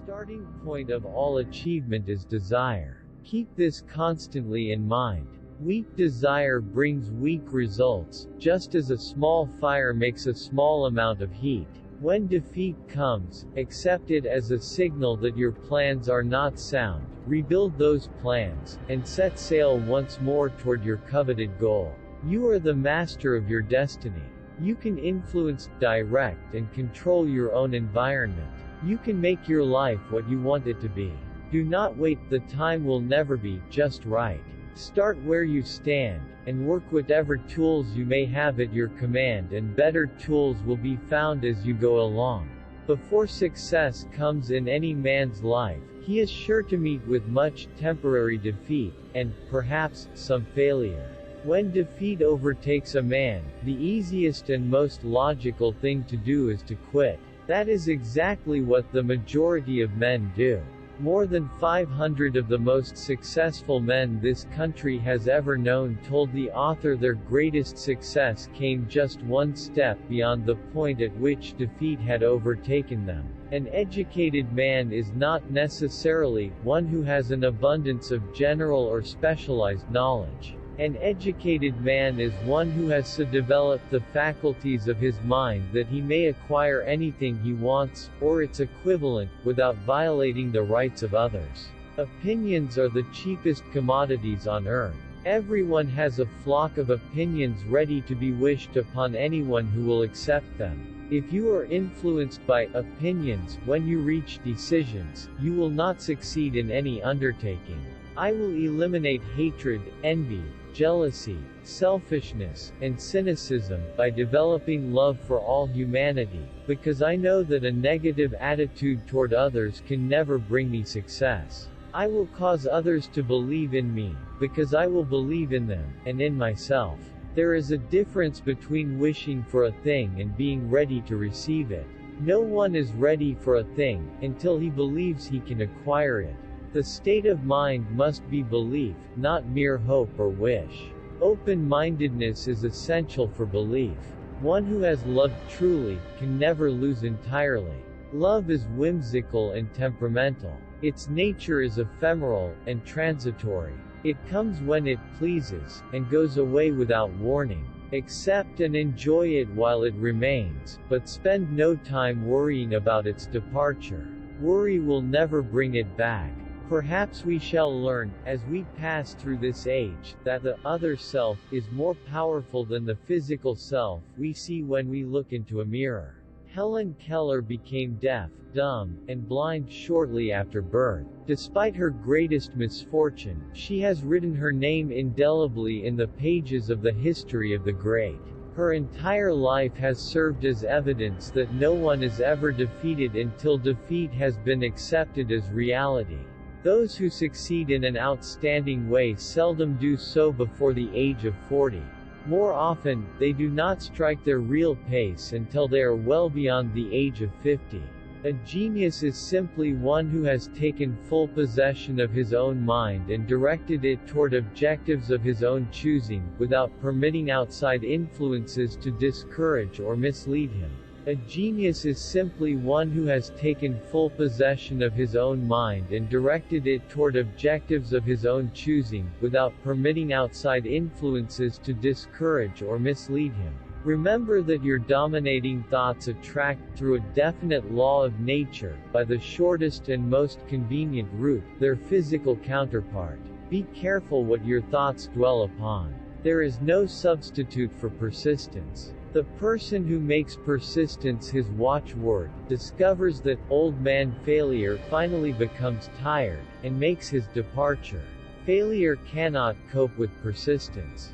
starting point of all achievement is desire. Keep this constantly in mind. Weak desire brings weak results, just as a small fire makes a small amount of heat. When defeat comes, accept it as a signal that your plans are not sound, rebuild those plans, and set sail once more toward your coveted goal. You are the master of your destiny. You can influence, direct, and control your own environment. You can make your life what you want it to be. Do not wait, the time will never be just right. Start where you stand, and work whatever tools you may have at your command, and better tools will be found as you go along. Before success comes in any man's life, he is sure to meet with much temporary defeat, and, perhaps, some failure. When defeat overtakes a man, the easiest and most logical thing to do is to quit. That is exactly what the majority of men do. More than 500 of the most successful men this country has ever known told the author their greatest success came just one step beyond the point at which defeat had overtaken them. An educated man is not necessarily one who has an abundance of general or specialized knowledge. An educated man is one who has so developed the faculties of his mind that he may acquire anything he wants, or its equivalent, without violating the rights of others. Opinions are the cheapest commodities on earth. Everyone has a flock of opinions ready to be wished upon anyone who will accept them. If you are influenced by opinions when you reach decisions, you will not succeed in any undertaking. I will eliminate hatred, envy, jealousy, selfishness, and cynicism by developing love for all humanity, because I know that a negative attitude toward others can never bring me success. I will cause others to believe in me, because I will believe in them, and in myself. There is a difference between wishing for a thing and being ready to receive it. No one is ready for a thing until he believes he can acquire it. The state of mind must be belief, not mere hope or wish. Open-mindedness is essential for belief. One who has loved truly can never lose entirely. Love is whimsical and temperamental. Its nature is ephemeral and transitory. It comes when it pleases, and goes away without warning. Accept and enjoy it while it remains, but spend no time worrying about its departure. Worry will never bring it back. Perhaps we shall learn, as we pass through this age, that the other self is more powerful than the physical self we see when we look into a mirror. Helen Keller became deaf, dumb, and blind shortly after birth. Despite her greatest misfortune, she has written her name indelibly in the pages of the history of the great. Her entire life has served as evidence that no one is ever defeated until defeat has been accepted as reality. Those who succeed in an outstanding way seldom do so before the age of 40. More often, they do not strike their real pace until they are well beyond the age of 50. A genius is simply one who has taken full possession of his own mind and directed it toward objectives of his own choosing, without permitting outside influences to discourage or mislead him. A genius is simply one who has taken full possession of his own mind and directed it toward objectives of his own choosing, without permitting outside influences to discourage or mislead him. Remember that your dominating thoughts attract, through a definite law of nature, by the shortest and most convenient route, their physical counterpart. Be careful what your thoughts dwell upon. There is no substitute for persistence. The person who makes persistence his watchword, discovers that old man failure finally becomes tired, and makes his departure. Failure cannot cope with persistence.